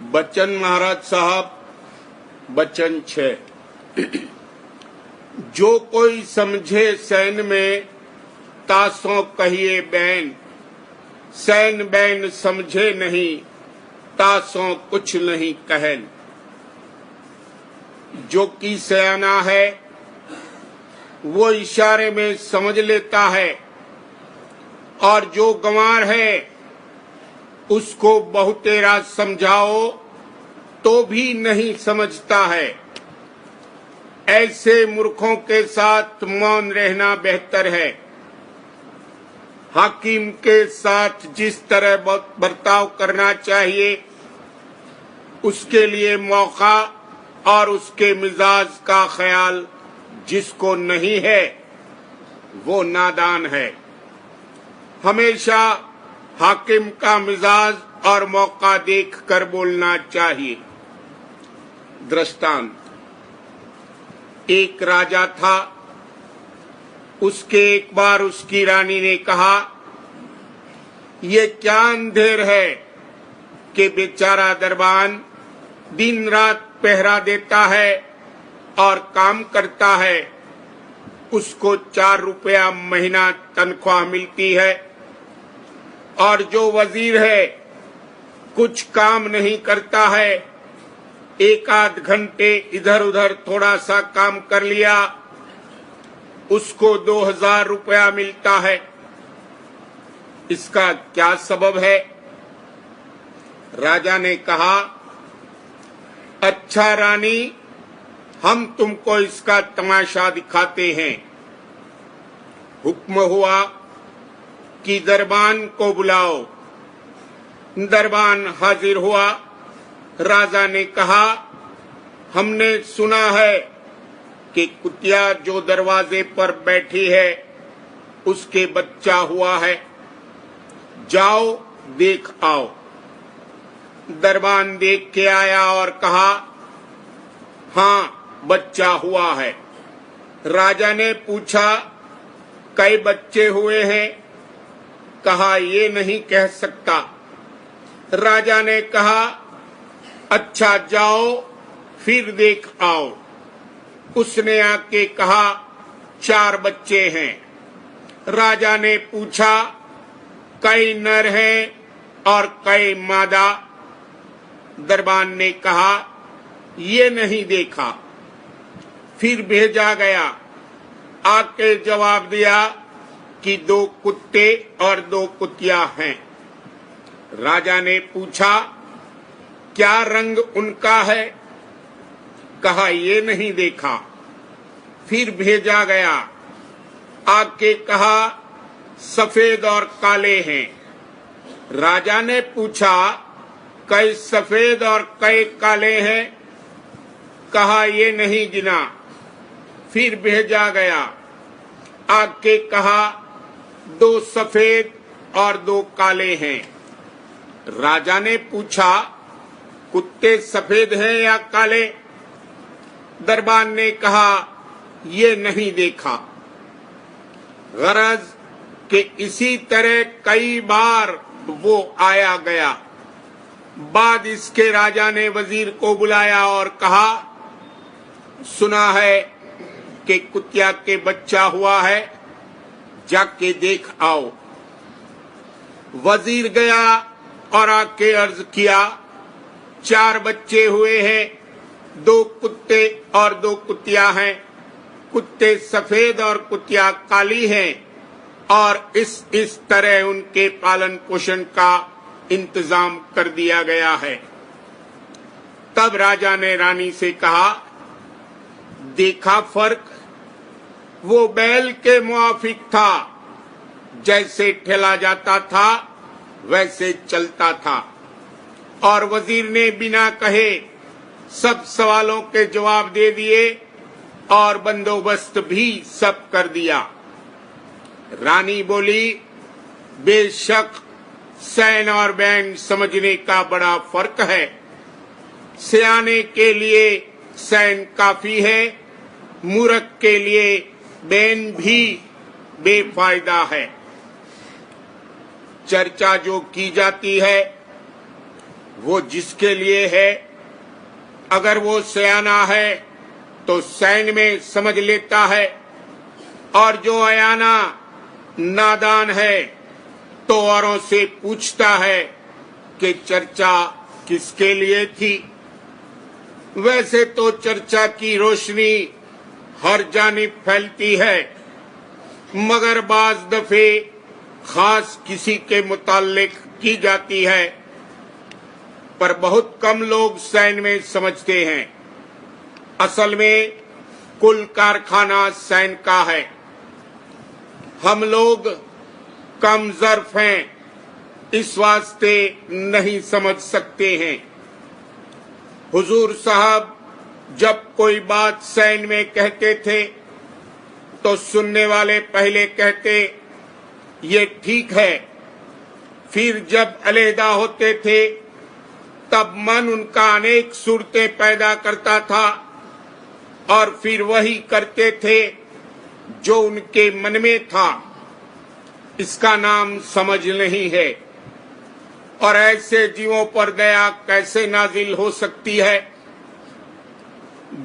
बच्चन महाराज साहब, बच्चन 6। जो कोई समझे सैन में, तासों कहिए बैन। सैन बैन समझे नहीं, तासों कुछ नहीं कहन। जो कि सयाना है वो इशारे में समझ लेता है, और जो गंवार है उसको बहुतेरा समझाओ तो भी नहीं समझता है। ऐसे मूर्खों के साथ मौन रहना बेहतर है। हाकिम के साथ जिस तरह बर्ताव करना चाहिए उसके लिए मौका और उसके मिजाज का ख्याल जिसको नहीं है वो नादान है। हमेशा हाकिम का मिजाज और मौका देख कर बोलना चाहिए। दृष्टांत, एक राजा था। उसके एक बार उसकी रानी ने कहा, ये क्या अंधेर है कि बेचारा दरबान दिन रात पहरा देता है और काम करता है। उसको 4 रुपया महीना तनख्वाह मिलती है, और जो वजीर है कुछ काम नहीं करता है। एक आध घंटे इधर उधर थोड़ा सा काम कर लिया, उसको 2000 रुपया मिलता है। इसका क्या सबब है? राजा ने कहा, अच्छा रानी, हम तुमको इसका तमाशा दिखाते हैं। हुक्म हुआ कि दरबान को बुलाओ। दरबान हाजिर हुआ। राजा ने कहा, हमने सुना है कि कुतिया जो दरवाजे पर बैठी है उसके बच्चा हुआ है, जाओ देख आओ। दरबान देख के आया और कहा, हाँ बच्चा हुआ है। राजा ने पूछा, कई बच्चे हुए हैं? कहा, ये नहीं कह सकता। राजा ने कहा, अच्छा जाओ फिर देख आओ। उसने आके कहा, 4 बच्चे हैं। राजा ने पूछा, कई नर हैं और कई मादा? दरबान ने कहा, ये नहीं देखा। फिर भेजा गया। आके जवाब दिया कि 2 कुत्ते और 2 कुतिया हैं। राजा ने पूछा, क्या रंग उनका है? कहा, ये नहीं देखा। फिर भेजा गया। आके कहा, सफेद और काले हैं। राजा ने पूछा, कई सफेद और कई काले हैं? कहा, ये नहीं गिना। फिर भेजा गया। आके कहा, 2 सफेद और 2 काले हैं। राजा ने पूछा, कुत्ते सफेद हैं या काले? दरबान ने कहा, ये नहीं देखा। गरज कि इसी तरह कई बार वो आया गया। बाद इसके राजा ने वजीर को बुलाया और कहा, सुना है कि कुतिया के बच्चा हुआ है, जाके देख आओ। वजीर गया और आके अर्ज किया, 4 बच्चे हुए हैं, 2 कुत्ते और 2 कुतिया हैं। कुत्ते सफेद और कुतिया काली हैं, और इस तरह उनके पालन पोषण का इंतजाम कर दिया गया है। तब राजा ने रानी से कहा, देखा फर्क? वो बैल के मुआफिक था, जैसे ठेला जाता था वैसे चलता था। और वजीर ने बिना कहे सब सवालों के जवाब दे दिए और बंदोबस्त भी सब कर दिया। रानी बोली, बेशक सैन और बैन समझने का बड़ा फर्क है। सियाने के लिए सैन काफी है, मूर्ख के लिए बैन भी बेफायदा है। चर्चा जो की जाती है वो जिसके लिए है। अगर वो सयाना है तो सैन में समझ लेता है, और जो अयाना नादान है तो औरों से पूछता है कि चर्चा किसके लिए थी। वैसे तो चर्चा की रोशनी हर जानिब फैलती है, मगर बाज दफे खास किसी के मुताल्लिक की जाती है, पर बहुत कम लोग सैन में समझते हैं। असल में कुल कारखाना सैन का है। हम लोग कम ज़र्फ हैं, इस वास्ते नहीं समझ सकते हैं। हुजूर साहब जब कोई बात सैन में कहते थे तो सुनने वाले पहले कहते ये ठीक है, फिर जब अलहदा होते थे तब मन उनका अनेक सूरतें पैदा करता था, और फिर वही करते थे जो उनके मन में था। इसका नाम समझ नहीं है। और ऐसे जीवों पर दया कैसे नाजिल हो सकती है।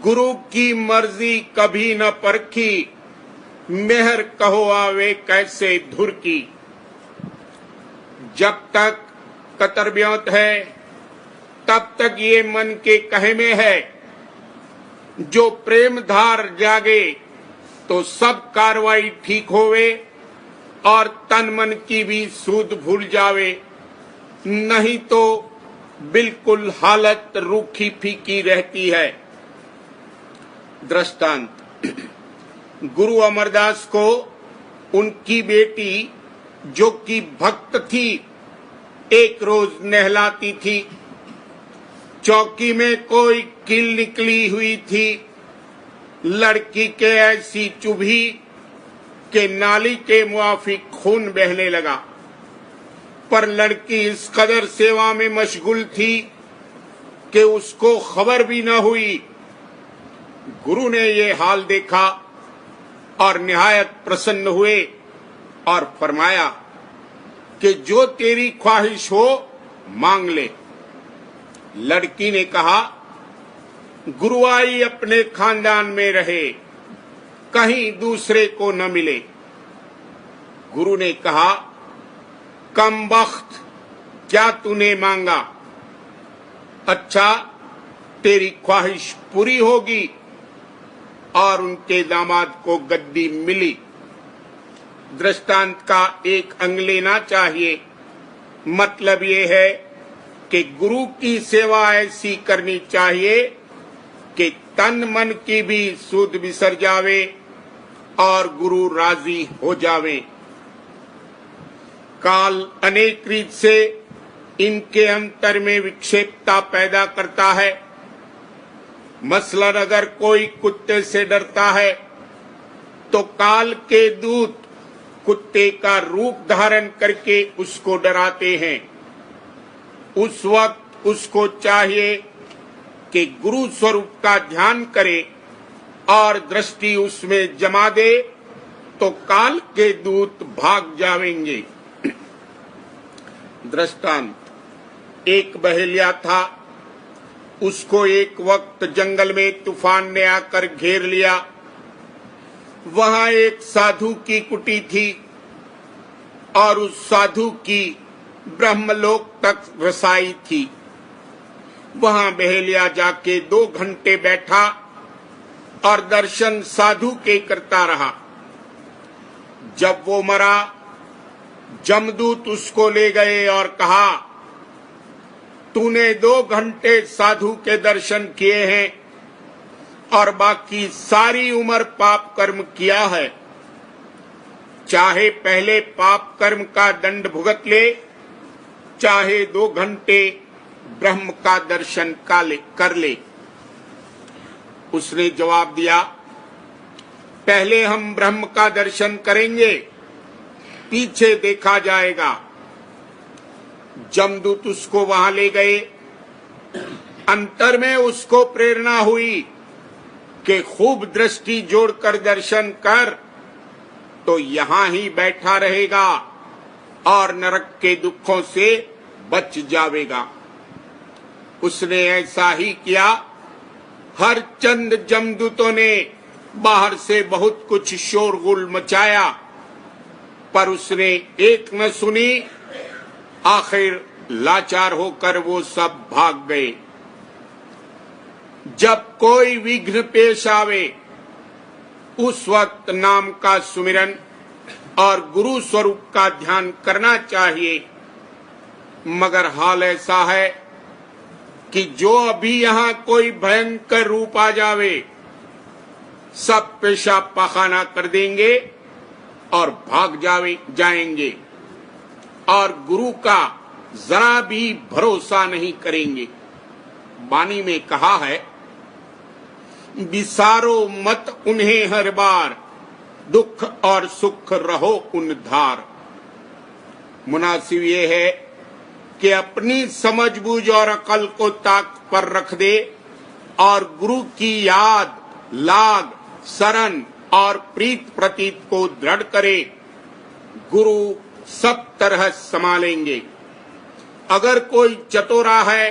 गुरु की मर्जी कभी न परखी, मेहर कहो आवे कैसे धुर की। जब तक कतरब्योत है तब तक ये मन के कहे में है। जो प्रेम धार जागे तो सब कार्रवाई ठीक होवे, और तन मन की भी सूद भूल जावे, नहीं तो बिल्कुल हालत रूखी फीकी रहती है। दृष्टांत, गुरु अमरदास को उनकी बेटी जो कि भक्त थी एक रोज नहलाती थी। चौकी में कोई कील निकली हुई थी। लड़की के ऐसी चुभी कि नाली के मुआफिक खून बहने लगा, पर लड़की इस कदर सेवा में मशगूल थी कि उसको खबर भी न हुई। गुरु ने ये हाल देखा और निहायत प्रसन्न हुए और फरमाया कि जो तेरी ख्वाहिश हो मांग ले। लड़की ने कहा, गुरुआई अपने खानदान में रहे, कहीं दूसरे को न मिले। गुरु ने कहा, कमबख्त, क्या तूने मांगा? अच्छा, तेरी ख्वाहिश पूरी होगी। और उनके दामाद को गद्दी मिली। दृष्टांत का एक अंग लेना चाहिए। मतलब ये है कि गुरु की सेवा ऐसी करनी चाहिए कि तन मन की भी सूद बिसर जावे और गुरु राजी हो जावे। काल अनेक रीत से इनके अंतर में विक्षेपता पैदा करता है। मसलन अगर कोई कुत्ते से डरता है तो काल के दूत कुत्ते का रूप धारण करके उसको डराते हैं। उस वक्त उसको चाहिए कि गुरु स्वरूप का ध्यान करे और दृष्टि उसमें जमा दे, तो काल के दूत भाग जाएंगे। दृष्टांत, एक बहेलिया था। उसको एक वक्त जंगल में तूफान ने आकर घेर लिया। वहां एक साधु की कुटी थी और उस साधु की ब्रह्मलोक तक रसाई थी। वहां बहेलिया जाके 2 घंटे बैठा और दर्शन साधु के करता रहा। जब वो मरा, जमदूत उसको ले गए और कहा, तूने 2 घंटे साधु के दर्शन किए हैं और बाकी सारी उम्र पाप कर्म किया है। चाहे पहले पाप कर्म का दंड भुगत ले, चाहे 2 घंटे ब्रह्म का दर्शन कर ले। उसने जवाब दिया, पहले हम ब्रह्म का दर्शन करेंगे, पीछे देखा जाएगा। जमदूत उसको वहां ले गए। अंतर में उसको प्रेरणा हुई कि खूब दृष्टि जोड़कर दर्शन कर, तो यहां ही बैठा रहेगा और नरक के दुखों से बच जावेगा। उसने ऐसा ही किया। हर चंद जमदूतों ने बाहर से बहुत कुछ शोरगुल मचाया, पर उसने एक न सुनी। आखिर लाचार होकर वो सब भाग गए। जब कोई विघ्न पेश आवे, उस वक्त नाम का सुमिरन और गुरु स्वरूप का ध्यान करना चाहिए। मगर हाल ऐसा है कि जो अभी यहां कोई भयंकर रूप आ जावे, सब पेशाब पाखाना कर देंगे और भाग जाएंगे और गुरु का जरा भी भरोसा नहीं करेंगे। वाणी में कहा है, विसारो मत उन्हें हर बार, दुख और सुख रहो उन धार। मुनासिब ये है कि अपनी समझबूझ और अकल को ताक पर रख दे और गुरु की याद, लाग, शरण और प्रीत प्रतीत को दृढ़ करे। गुरु सब तरह संभालेंगे। अगर कोई चतुरा है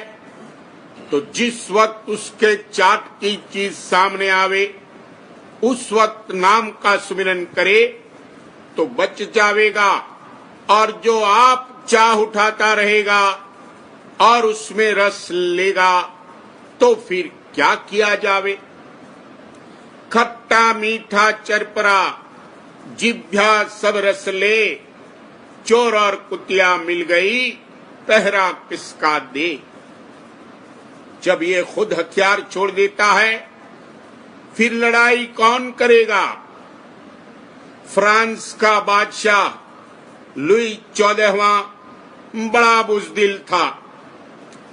तो जिस वक्त उसके चाट की चीज सामने आवे, उस वक्त नाम का सुमिरन करे तो बच जावेगा। और जो आप चाह उठाता रहेगा और उसमें रस लेगा तो फिर क्या किया जावे। खट्टा मीठा चरपरा जिभ्या सब रस ले, चोर और कुतिया मिल गई पहरा किसका दे। जब ये खुद हथियार छोड़ देता है, फिर लड़ाई कौन करेगा। फ्रांस का बादशाह लुई 14वां बड़ा बुज़दिल था।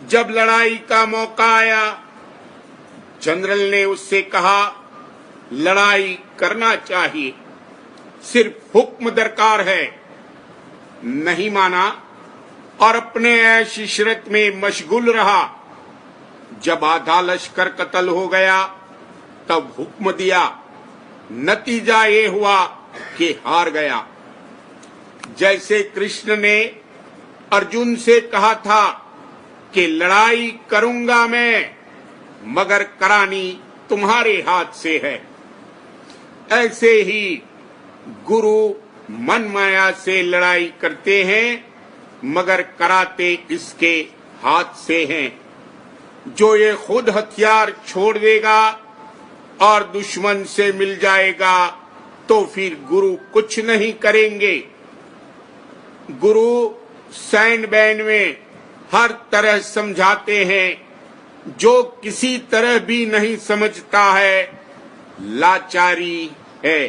जब लड़ाई का मौका आया, जनरल ने उससे कहा, लड़ाई करना चाहिए, सिर्फ हुक्म दरकार है। नहीं माना और अपने ऐश इशरत में मशगूल रहा। जब आधा लश्कर कत्ल हो गया, तब हुक्म दिया। नतीजा ये हुआ कि हार गया। जैसे कृष्ण ने अर्जुन से कहा था कि लड़ाई करूंगा मैं, मगर करानी तुम्हारे हाथ से है, ऐसे ही गुरु मन माया से लड़ाई करते हैं, मगर कराते इसके हाथ से हैं। जो ये खुद हथियार छोड़ देगा और दुश्मन से मिल जाएगा, तो फिर गुरु कुछ नहीं करेंगे। गुरु सैन बैन में हर तरह समझाते हैं। जो किसी तरह भी नहीं समझता है, लाचारी है।